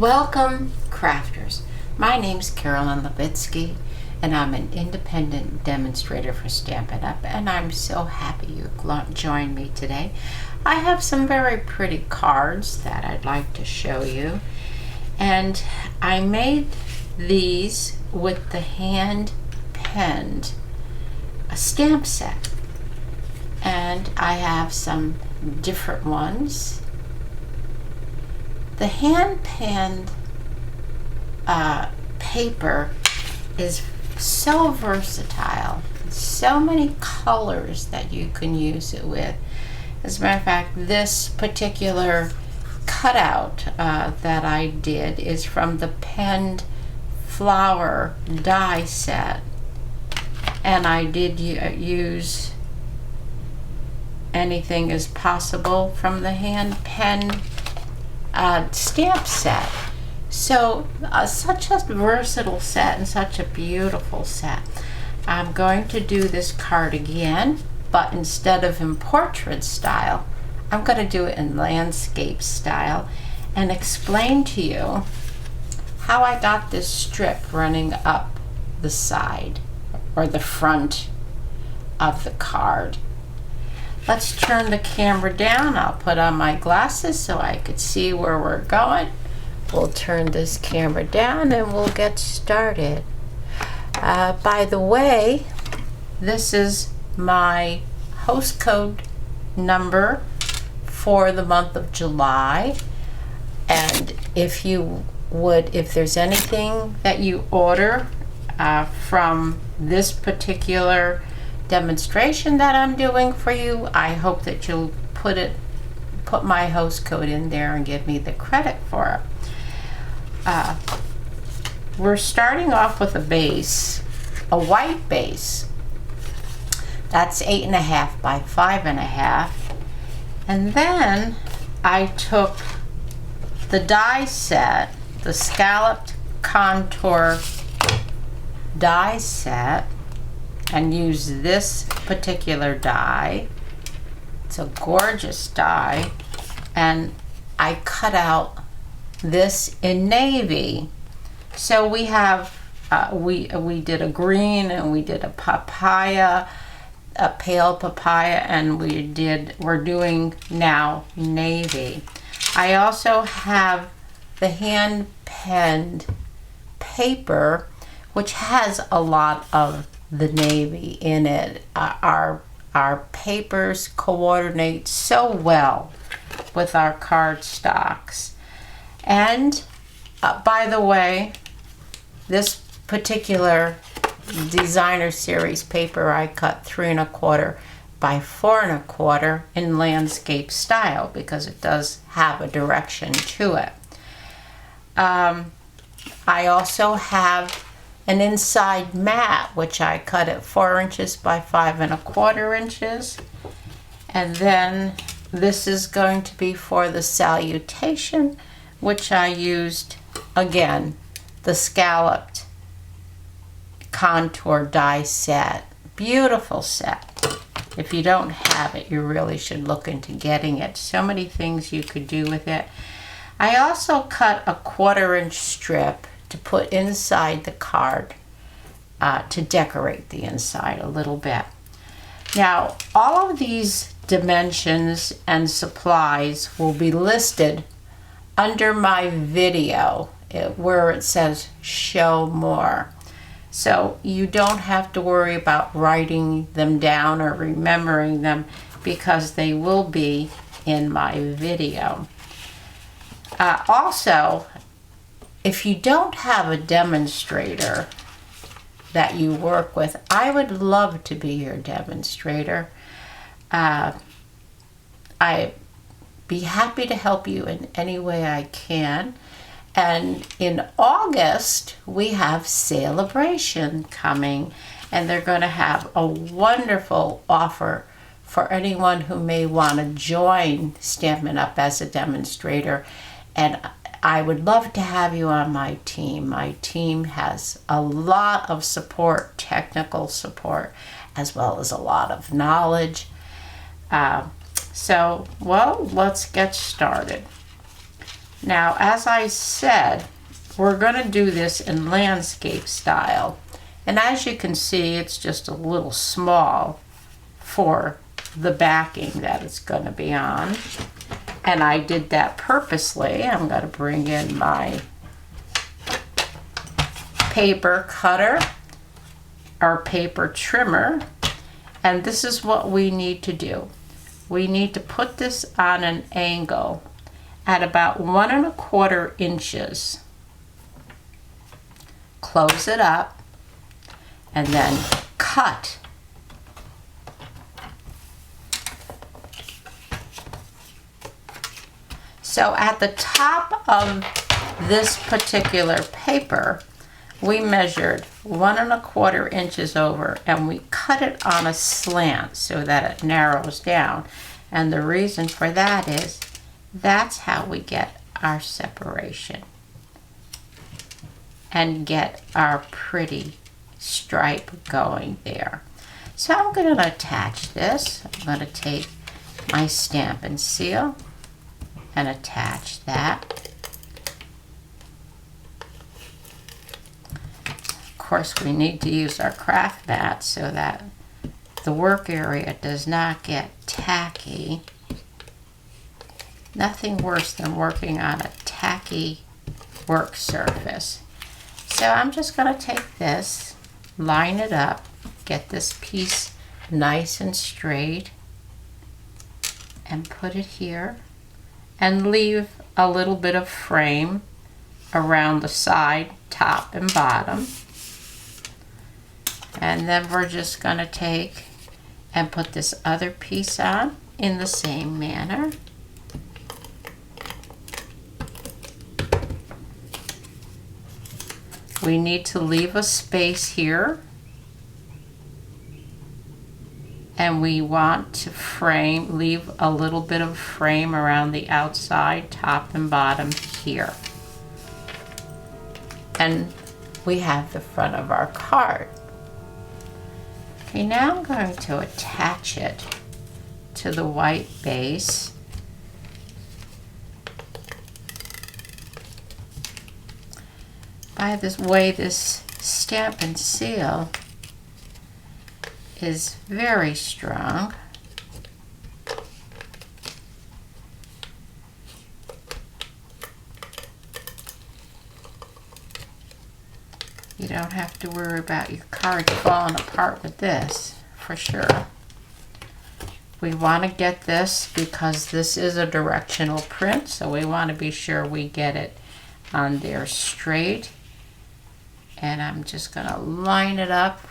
Welcome, crafters. My name's Carolyn Levitsky, and I'm an independent demonstrator for Stampin' Up, and I'm so happy you joined me today. I have some very pretty cards that I'd like to show you, and I made these with the hand-penned stamp set, and I have some different ones. The hand-penned paper is so versatile. So many colors that you can use it with. As a matter of fact, this particular cutout that I did is from the penned flower die set. And I did use anything as possible from the hand-penned stamp set. So such a versatile set and such a beautiful set. I'm going to do this card again, but instead of in portrait style, I'm going to do it in landscape style and explain to you how I got this strip running up the side or the front of the card. Let's turn the camera down. I'll put on my glasses so I could see where we're going. We'll turn this camera down and we'll get started. By the way, this is my host code number for the month of July. And if there's anything that you order from this particular demonstration that I'm doing for you, I hope that you'll put my host code in there and give me the credit for it. We're starting off with a base, a white base. That's 8.5 by 5.5. And then I took the die set, the scalloped contour die set, and use this particular die. It's a gorgeous die, and I cut out this in navy. So we have we did a green, and we did a papaya, a pale papaya, and we're doing now navy. I also have the hand penned paper, which has a lot of the navy in it. Our papers coordinate so well with our cardstocks. And by the way, this particular designer series paper I cut 3.25 by 4.25 in landscape style because it does have a direction to it. I also have an inside mat, which I cut at 4 inches by 5.25 inches. And then this is going to be for the salutation, which I used, again, the scalloped contour die set. Beautiful set. If you don't have it, you really should look into getting it. So many things you could do with it. I also cut a 1/4 inch strip to put inside the card to decorate the inside a little bit. Now, all of these dimensions and supplies will be listed under my video where it says show more. So you don't have to worry about writing them down or remembering them because they will be in my video. Also, if you don't have a demonstrator that you work with, I would love to be your demonstrator. I'd be happy to help you in any way I can. And in August, we have Celebration coming, and they're going to have a wonderful offer for anyone who may want to join Stampin' Up as a demonstrator. And I would love to have you on my team. My team has a lot of support, technical support, as well as a lot of knowledge. So, well, let's get started. Now, as I said, we're going to do this in landscape style. And as you can see, it's just a little small for the backing that it's going to be on. And I did that purposely. I'm going to bring in my paper cutter or paper trimmer. And this is what we need to do. We need to put this on an angle at about 1 1/4 inches. Close it up and then cut. So at the top of this particular paper, we measured 1 1/4 inches over, and we cut it on a slant so that it narrows down. And the reason for that is that's how we get our separation and get our pretty stripe going there. So I'm going to attach this. I'm going to take my Stampin' Seal and attach that. Of course, we need to use our craft mat so that the work area does not get tacky. Nothing worse than working on a tacky work surface. So I'm just going to take this, line it up, get this piece nice and straight, and put it here, and leave a little bit of frame around the side, top, and bottom. And then we're just going to take and put this other piece on in the same manner. We need to leave a space here, and we want to leave a little bit of frame around the outside, top and bottom here. And we have the front of our card. Okay, now I'm going to attach it to the white base. By this way, this Stampin' Seal is very strong. You don't have to worry about your card falling apart with this, for sure. We want to get this because this is a directional print, so we want to be sure we get it on there straight. And I'm just going to line it up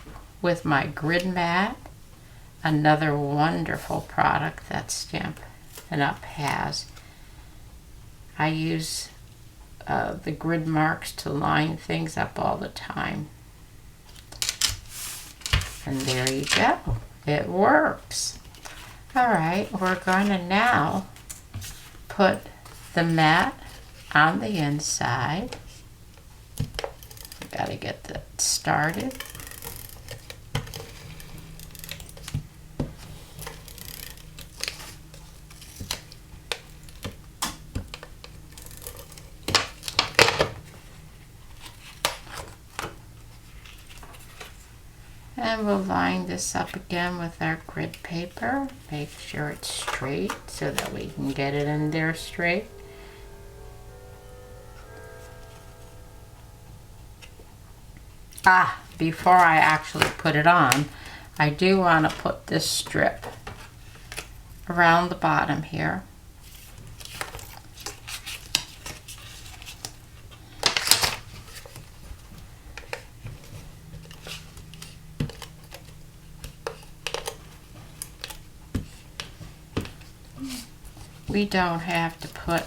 with my grid mat, another wonderful product that Stampin' Up! Has. I use the grid marks to line things up all the time. And there you go. It works. Alright, we're going to now put the mat on the inside. Got to get that started. And we'll line this up again with our grid paper. Make sure it's straight so that we can get it in there straight. Before I actually put it on, I do want to put this strip around the bottom here. We don't have to put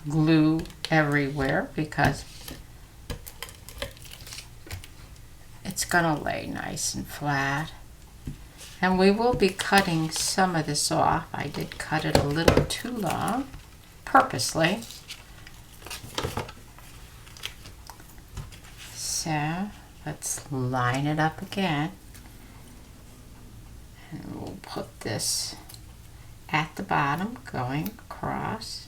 glue everywhere because it's gonna lay nice and flat. And we will be cutting some of this off. I did cut it a little too long, purposely. So let's line it up again. And we'll put this at the bottom, going across.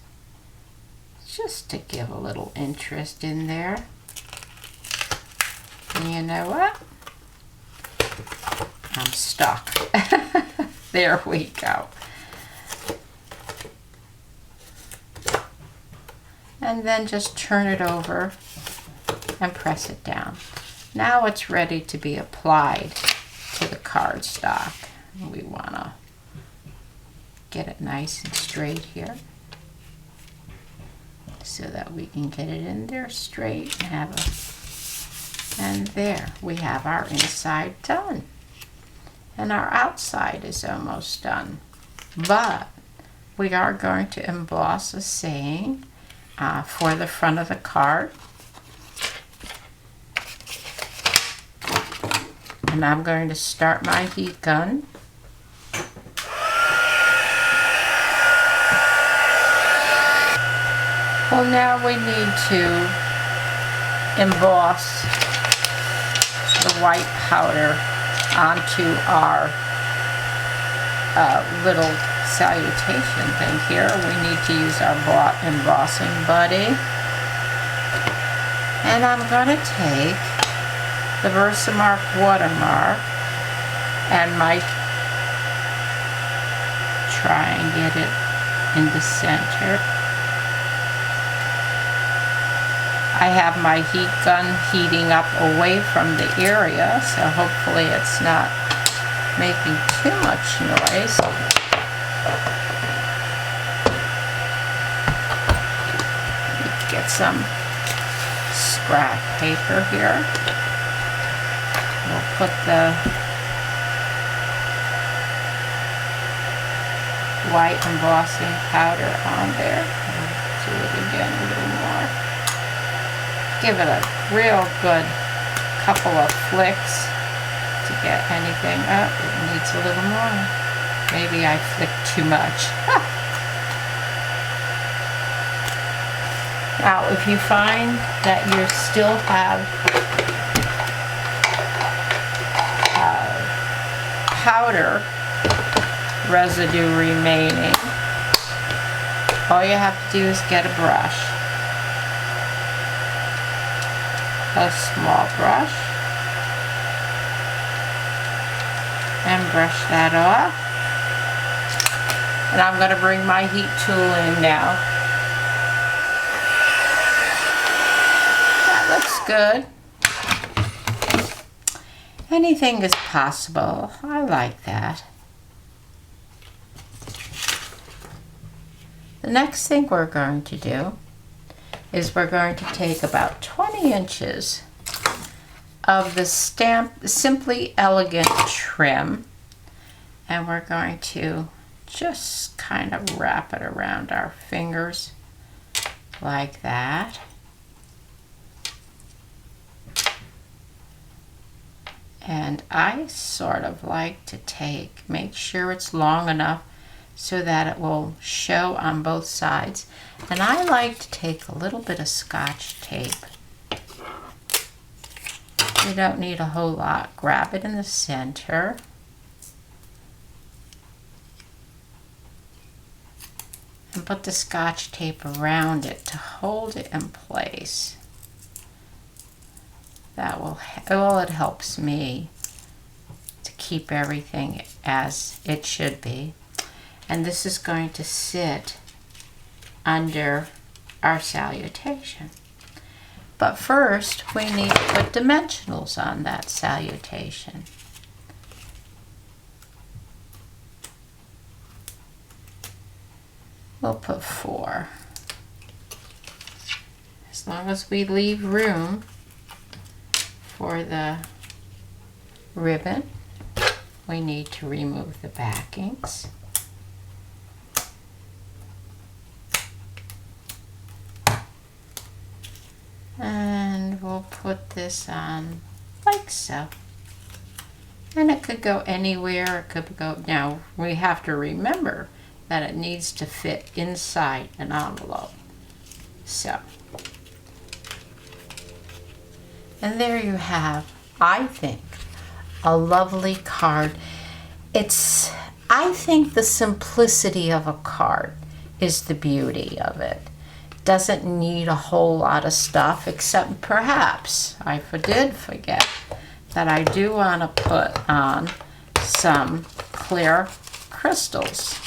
just to give a little interest in there. And you know what? I'm stuck. There we go. And then just turn it over and press it down. Now it's ready to be applied to the cardstock. We want to get it nice and straight here so that we can get it in there straight and have a, and there we have our inside done. And our outside is almost done. But we are going to emboss a saying for the front of the card. And I'm going to start my heat gun. Well, now we need to emboss the white powder onto our little salutation thing here. We need to use our embossing buddy. And I'm going to take the Versamark Watermark and try and get it in the center. I have my heat gun heating up away from the area, so hopefully it's not making too much noise. Get some scrap paper here. We'll put the white embossing powder on there. Do it again a little more. Give it a real good couple of flicks to get anything up. It needs a little more. Maybe I flicked too much. Now, if you find that you still have powder residue remaining, all you have to do is get a brush, a small brush, and brush that off. And I'm going to bring my heat tool in now. That looks good. Anything is possible. I like that. The next thing we're going to do is we're going to take about 20 inches of the Simply Elegant trim, and we're going to just kind of wrap it around our fingers like that. And I sort of like to make sure it's long enough so that it will show on both sides. And I like to take a little bit of Scotch tape. You don't need a whole lot. Grab it in the center. And put the Scotch tape around it to hold it in place. That will, well, it helps me to keep everything as it should be. And this is going to sit under our salutation. But first, we need to put dimensionals on that salutation. We'll put 4. As long as we leave room for the ribbon, we need to remove the backings. And we'll put this on like so. And it could go anywhere, it could go, now we have to remember that it needs to fit inside an envelope. So, and there you have, I think, a lovely card. I think the simplicity of a card is the beauty of it. doesn't need a whole lot of stuff, except perhaps I did forget that I do want to put on some clear crystals.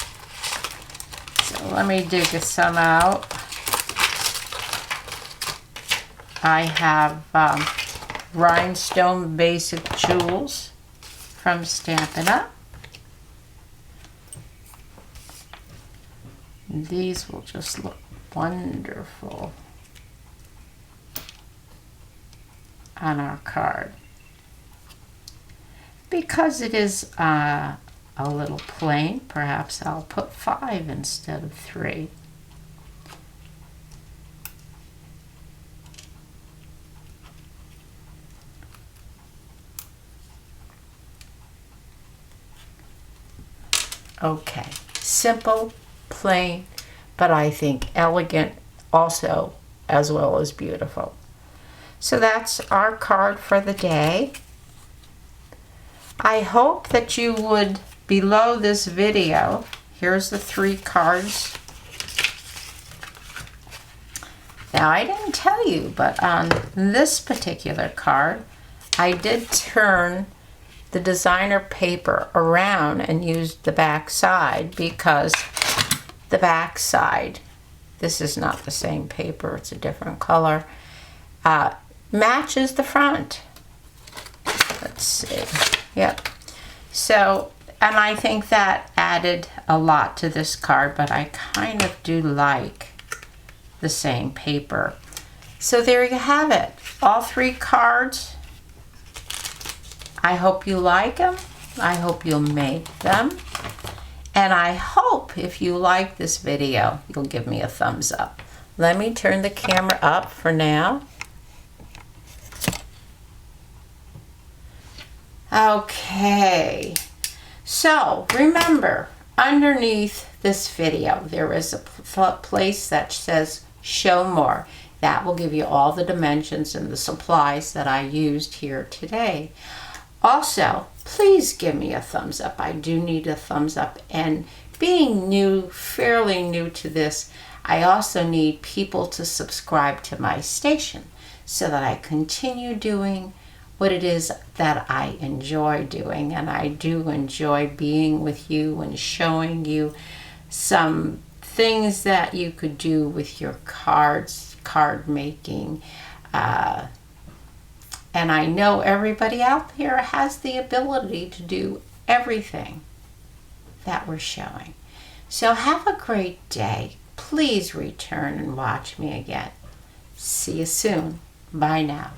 So let me dig some out. I have rhinestone basic jewels from Stampin' Up. These will just look wonderful on our card. Because it is a little plain, perhaps I'll put 5 instead of 3. Okay, simple, plain, but I think elegant also, as well as beautiful. So that's our card for the day. I hope that you would, below this video, here's the 3 cards. Now I didn't tell you, but on this particular card, I did turn the designer paper around and used the back side, because the back side, this is not the same paper, it's a different color, matches the front. Let's see. Yep. So, and I think that added a lot to this card, but I kind of do like the same paper. So there you have it. All 3 cards. I hope you like them. I hope you'll make them. And I hope if you like this video, you'll give me a thumbs up. Let me turn the camera up for now. Okay. So remember, underneath this video, there is a place that says show more. That will give you all the dimensions and the supplies that I used here today. Also, please give me a thumbs up. I do need a thumbs up. And being new, fairly new to this, I also need people to subscribe to my station so that I continue doing what it is that I enjoy doing. And I do enjoy being with you and showing you some things that you could do with your cards, card making. And I know everybody out here has the ability to do everything that we're showing. So have a great day. Please return and watch me again. See you soon. Bye now.